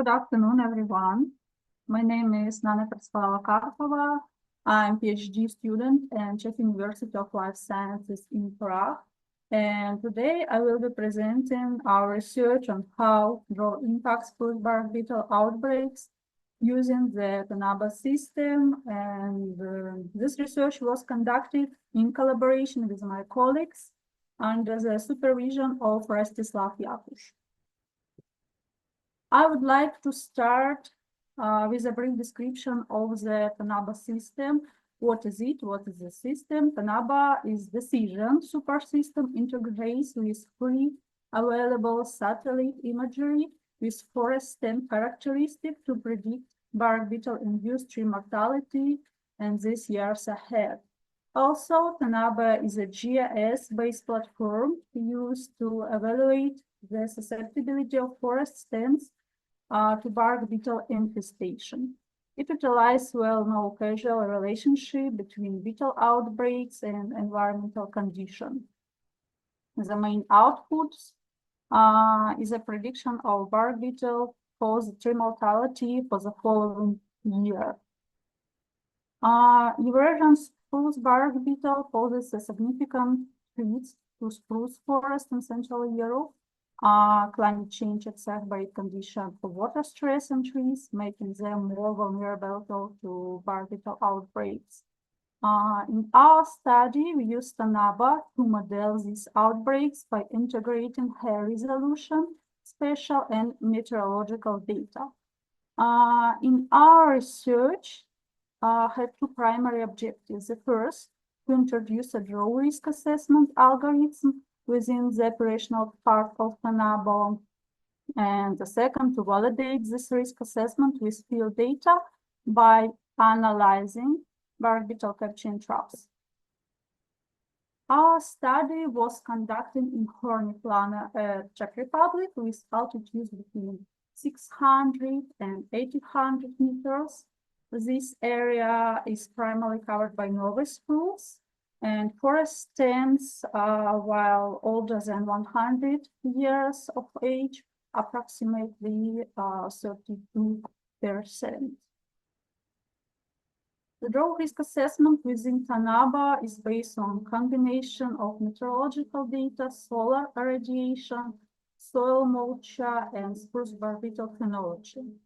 Good afternoon, everyone. My name is Pirtskhalava-Karpova. I'm a PhD student at Czech University of Life Sciences in Prague. And today I will be presenting our research on how drought impacts Spruce bark beetle outbreaks using the TANABBO system. And this research was conducted in collaboration with my colleagues under the supervision of Rostislav Jakush. I would like to start with a brief description of the TANABBO system. What is it? What is the system? TANABBO is decision super system integrates with free available satellite imagery with forest stand characteristic to predict bark beetle induced tree mortality and this years ahead. Also, TANABBO is a GIS-based platform used to evaluate the susceptibility of forest stands to bark beetle infestation. It utilizes well-known causal relationship between beetle outbreaks and environmental conditions. The main outputs is a prediction of bark beetle caused tree mortality for the following year. Eurasian spruce bark beetle poses a significant threat to spruce forest in Central Europe. Climate change exacerbate conditions for water stress in trees, making them more vulnerable to bark beetle outbreaks. In our study, we used TANABBO to model these outbreaks by integrating high-resolution, spatial, and meteorological data. In our research, had two primary objectives. The first, to introduce a drought risk assessment algorithm within the operational part of TANABBO. And the second, to validate this risk assessment with field data by analyzing bark beetle capturing traps. Our study was conducted in Horní Plané, Czech Republic, with altitudes between 600 and 800 meters. This area is primarily covered by Norway spruce, and forest stands, while older than 100 years of age, approximately 32%. The drought risk assessment within TANABBO is based on combination of meteorological data, solar radiation, soil moisture, and spruce bark beetle phenology.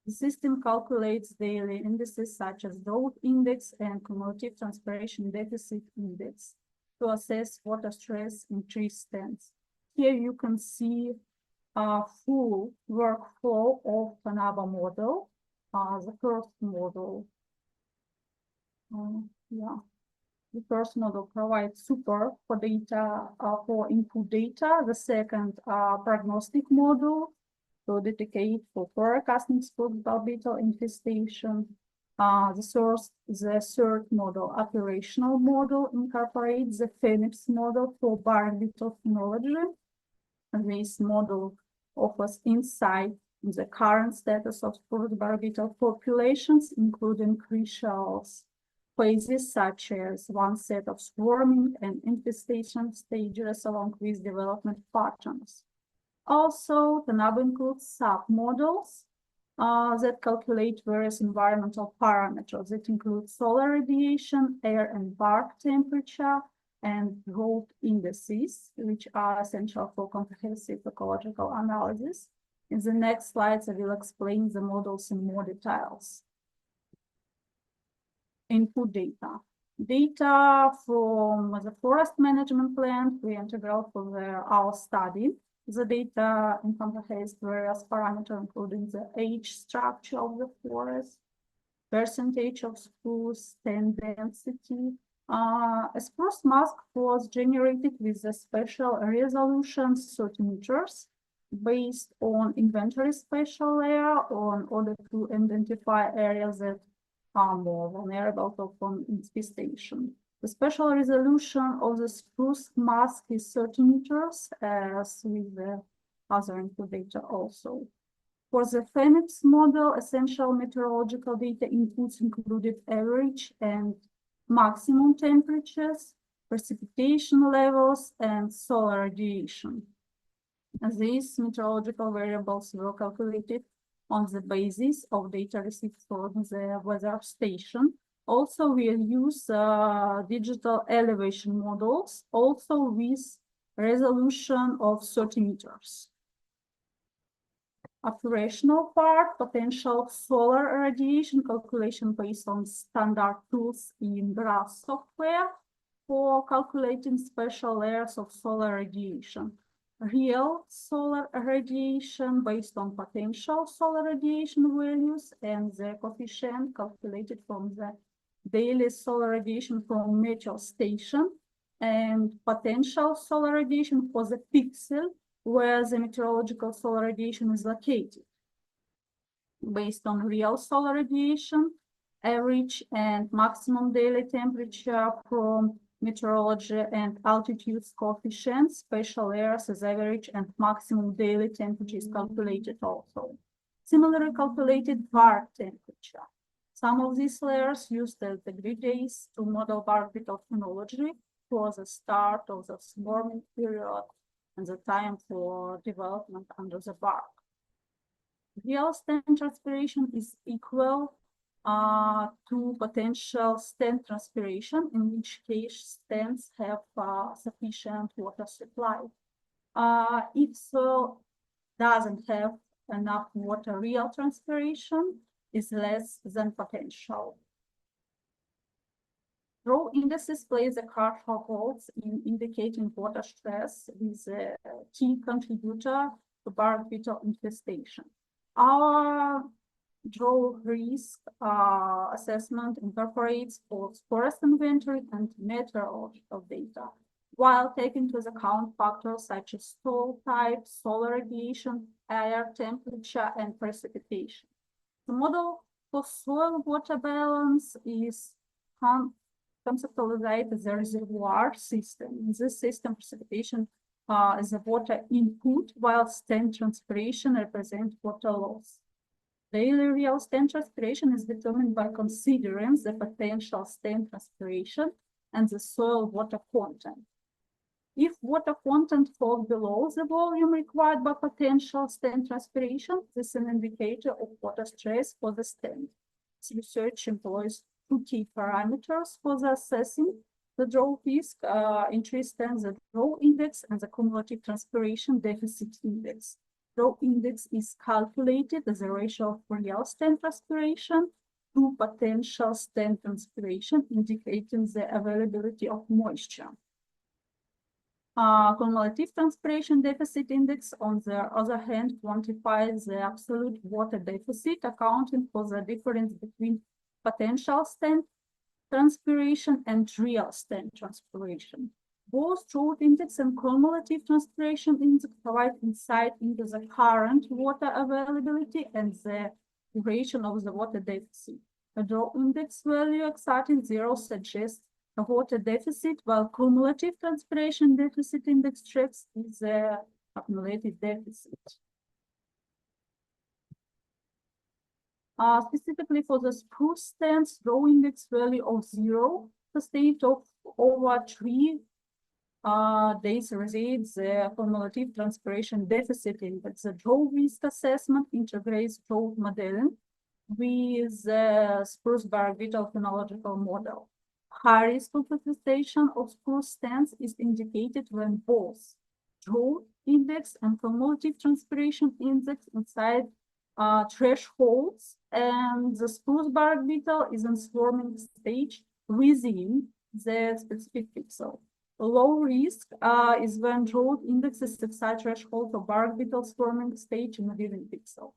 The system calculates daily indices such as drought index and cumulative transpiration deficit index to assess water stress in tree stands. Here you can see a full workflow of TANABBO model. The first model, the first model provides super for data for input data. The second prognostic model to dedicate for forecasting spruce bark beetle infestation. The third model, operational model, incorporates the Finnish model for bark beetle phenology. This model offers insight in the current status of spruce bark beetle populations, including crucial phases such as onset of swarming and infestation stages, along with development patterns. Also, TANABBO includes sub-models that calculate various environmental parameters that include solar radiation, air and bark temperature, and drought indices, which are essential for comprehensive ecological analysis. In the next slides, I will explain the models in more details. Input data. Data from the forest management plan we integral for our study. The data encompasses various parameters, including the age structure of the forest, percentage of spruce, stand density. A spruce mask was generated with a special resolution 30 meters based on inventory spatial layer in order to identify areas that are more vulnerable to infestation. The special resolution of the spruce mask is 30 meters, as with the other input data also. For the Finnish model, essential meteorological data inputs included average and maximum temperatures, precipitation levels, and solar radiation. These meteorological variables were calculated on the basis of data received from the weather station. Also, we'll use digital elevation models, also with resolution of 30 meters. Operational part, potential solar radiation calculation based on standard tools in graph software for calculating special layers of solar radiation. Real solar radiation based on potential solar radiation values and the coefficient calculated from the daily solar radiation from meteor station, and potential solar radiation for the pixel where the meteorological solar radiation is located. Based on real solar radiation, average and maximum daily temperature from meteorology and altitude coefficients, spatial layers as average and maximum daily temperature is calculated also. Similarly calculated bar temperature. Some of these layers used as the grid days to model bark beetle phenology for the start of the swarming period and the time for development under the bark. Real stand transpiration is equal to potential stand transpiration, in which case stands have sufficient water supply. If soil doesn't have enough water, real transpiration is less than potential. Drought indices play the crucial roles in indicating water stress, is a key contributor to bark beetle infestation. Our drought risk assessment incorporates both forest inventory and meteorological data, while taking into account factors such as soil type, solar radiation, air temperature, and precipitation. The model for soil water balance is conceptualized as a reservoir system. In this system, precipitation is a water input, while stand transpiration represents water loss. Daily real stand transpiration is determined by considering the potential stand transpiration and the soil water content. If water content falls below the volume required by potential stand transpiration, this is an indicator of water stress for the stand. This research employs two key parameters for the assessing the drought risk, interest in the drought index and the cumulative transpiration deficit index. Drought index is calculated as a ratio of real stand transpiration to potential stand transpiration, indicating the availability of moisture. Cumulative transpiration deficit index, on the other hand, quantifies the absolute water deficit, accounting for the difference between potential stand transpiration and real stand transpiration. Both drought index and cumulative transpiration index provide insight into the current water availability and the duration of the water deficit. A drought index value exceeding 0 suggests a water deficit, while cumulative transpiration deficit index tracks the accumulated deficit. Specifically for the spruce stands, drought index value of 0, the state of over 3 days recedes the cumulative transpiration deficit index. The drought risk assessment integrates drought modeling with the spruce bark beetle phenological model. High risk of infestation of spruce stands is indicated when both drought index and cumulative transpiration index inside thresholds, and the spruce bark beetle is in swarming stage within the specific pixel. Low risk is when drought index is outside threshold of bark beetle swarming stage in a given pixel.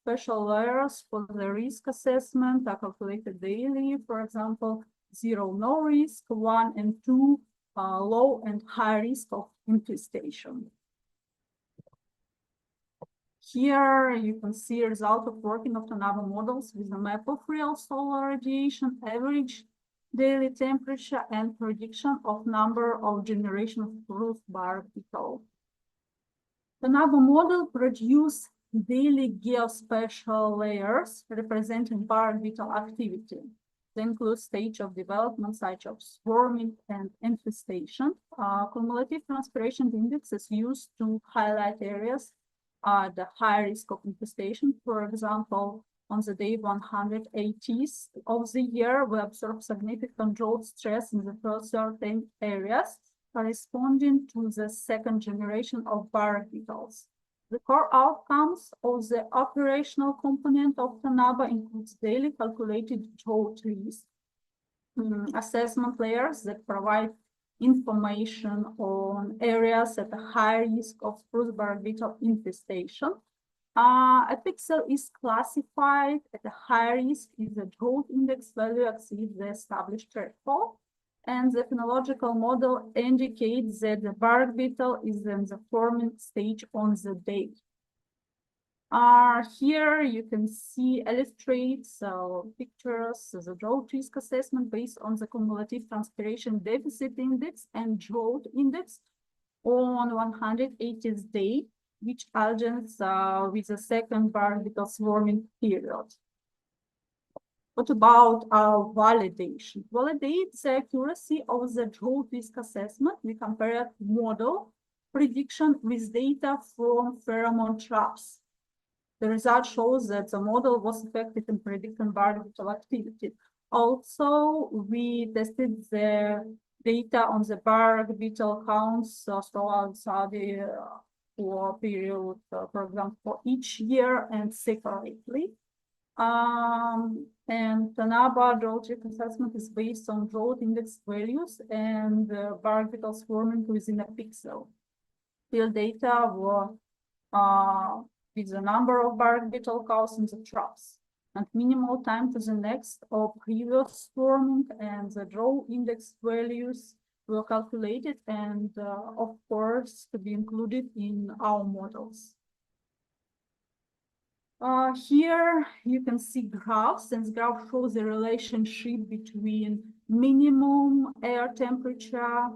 Special layers for the risk assessment are calculated daily. For example, 0 no risk, 1 and 2 low and high risk of infestation. Here you can see a result of working of TANABBO models with a map of real solar radiation, average daily temperature, and prediction of number of generation of spruce bark beetle. TANABBO model produce daily geospatial layers representing bark beetle activity. They include stage of development such as swarming and infestation. Cumulative transpiration index is used to highlight areas the high risk of infestation. For example, on the day 180th of the year, we observe significant drought stress in the first certain areas corresponding to the second generation of bark beetles. The core outcomes of the operational component of TANABBO includes daily calculated drought risk, assessment layers that provide information on areas at a high risk of spruce bark beetle infestation. A pixel is classified at a high risk if the drought index value exceeds the established threshold, and the phenological model indicates that the bark beetle is in the forming stage on the day. Here you can see illustrates pictures of the drought risk assessment based on the cumulative transpiration deficit index and drought index on 180th day, which adjuncts with the second bark beetle swarming period. What about validation? Validates the accuracy of the drought risk assessment. We compare model prediction with data from pheromone traps. The result shows that the model was effective in predicting bark beetle activity. Also, we tested the data on the bark beetle counts throughout the period, for example, for each year and separately. And TANABBO drought risk assessment is based on drought index values and bark beetle swarming within a pixel. Field data were with the number of bark beetle counts in the traps, and minimal time to the next or previous swarming, and the drought index values were calculated and, of course, to be included in our models. Here you can see graphs, and the graph shows the relationship between minimum air temperature,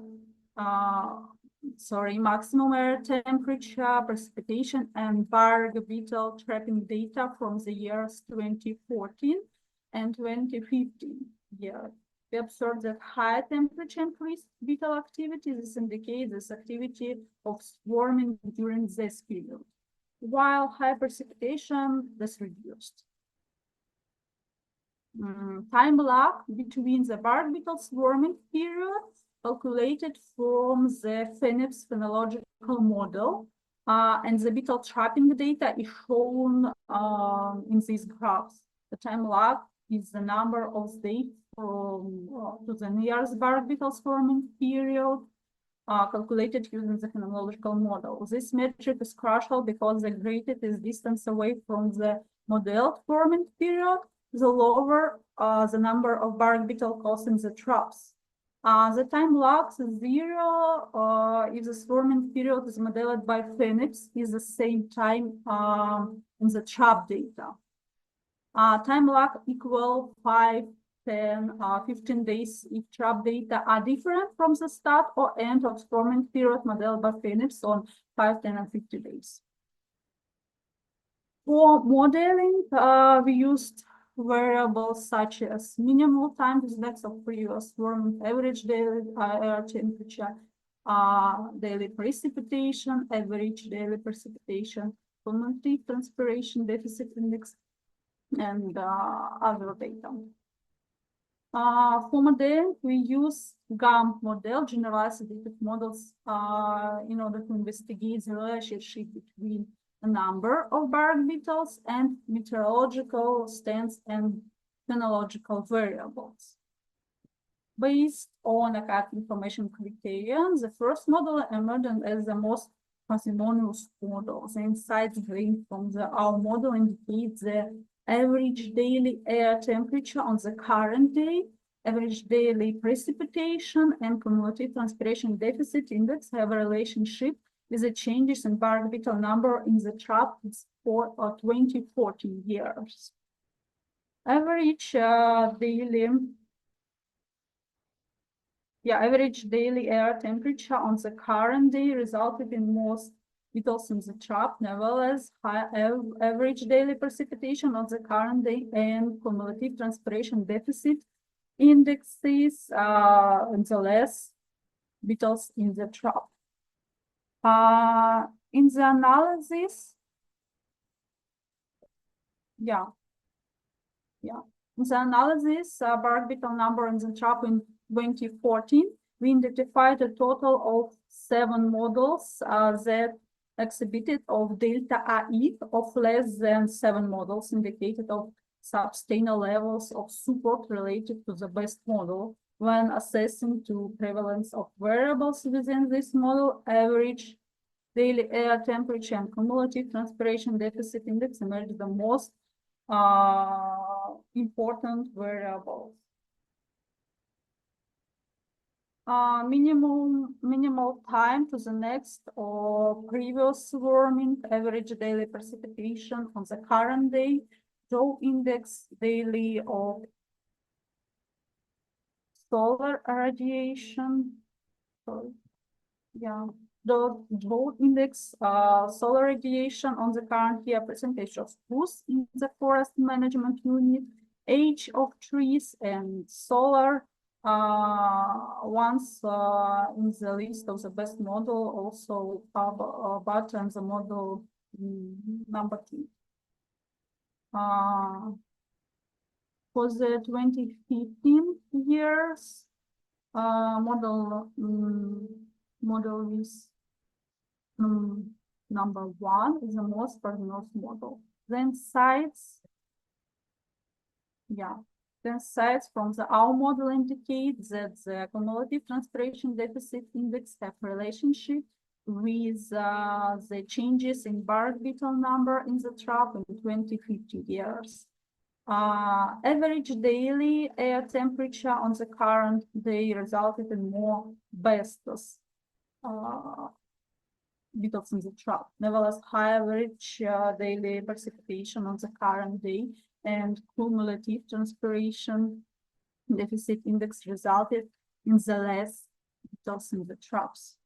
maximum air temperature, precipitation, and bark beetle trapping data from the years 2014 and 2015 year. We observed that higher temperature increased beetle activity. This indicates this activity of swarming during this period, while high precipitation was reduced. Time lag between the bark beetle swarming period calculated from the FENIPS phenological model, and the beetle trapping data is shown in these graphs. The time lag is the number of days from to the nearest bark beetle swarming period, calculated using the phenological model. This metric is crucial because the greater it is distance away from the modeled forming period, the lower the number of bark beetle counts in the traps. The time lag is 0 if the swarming period is modeled by FENIPS is the same time in the trap data. Time lag equal 5, 10, 15 days if trap data are different from the start or end of swarming period modeled by FENIPS on 5, 10, and 50 days. For modeling, we used variables such as minimal time to the next of previous swarming, average daily air temperature, daily precipitation, average daily precipitation, cumulative transpiration deficit index, and other data. For modeling, we use GAMP model, generalized adaptive models, in order to investigate the relationship between a number of bark beetles and meteorological stance and phenological variables. Based on a information criterion, the first model emerged as the most parsimonious model. The insights gained from our model indicate the average daily air temperature on the current day, average daily precipitation, and cumulative transpiration deficit index have a relationship with the changes in bark beetle number in the trap for 20-40 years. Average daily air temperature on the current day resulted in most beetles in the trap. Nevertheless, high average daily precipitation on the current day and cumulative transpiration deficit indexes and the less beetles in the trap. In the analysis, Yeah. In the analysis, bark beetle number in the trap in 2014, we identified a total of 7 models that exhibited of delta AI of less than 7 models indicated of substantial levels of support related to the best model. When assessing the prevalence of variables within this model, average daily air temperature and cumulative transpiration deficit index emerged the most important variables. Minimal time to the next or previous warming, average daily precipitation on the current day, Joule index daily of solar radiation. Sorry. Yeah, the Joule index, solar radiation on the current year, percentage of spruce in the forest management unit, age of trees, and solar once in the list of the best model, also have a button the model number 2. For the 2015 years, model is number 1 is the most prognosed model. Then sites, from the our model indicate that the cumulative transpiration deficit index have relationship with the changes in bark beetle number in the trap in 2050 years. Average daily air temperature on the current day resulted in more bestos beetles in the trap. Nevertheless, high average daily precipitation on the current day and cumulative transpiration deficit index resulted in the less beetles in the traps.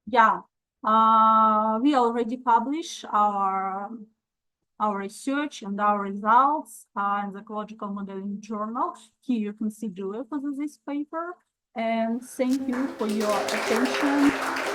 Yeah, we already published our research and our results in the Ecological Modeling Journal. Here you can see the reference of this paper. And thank you for your attention.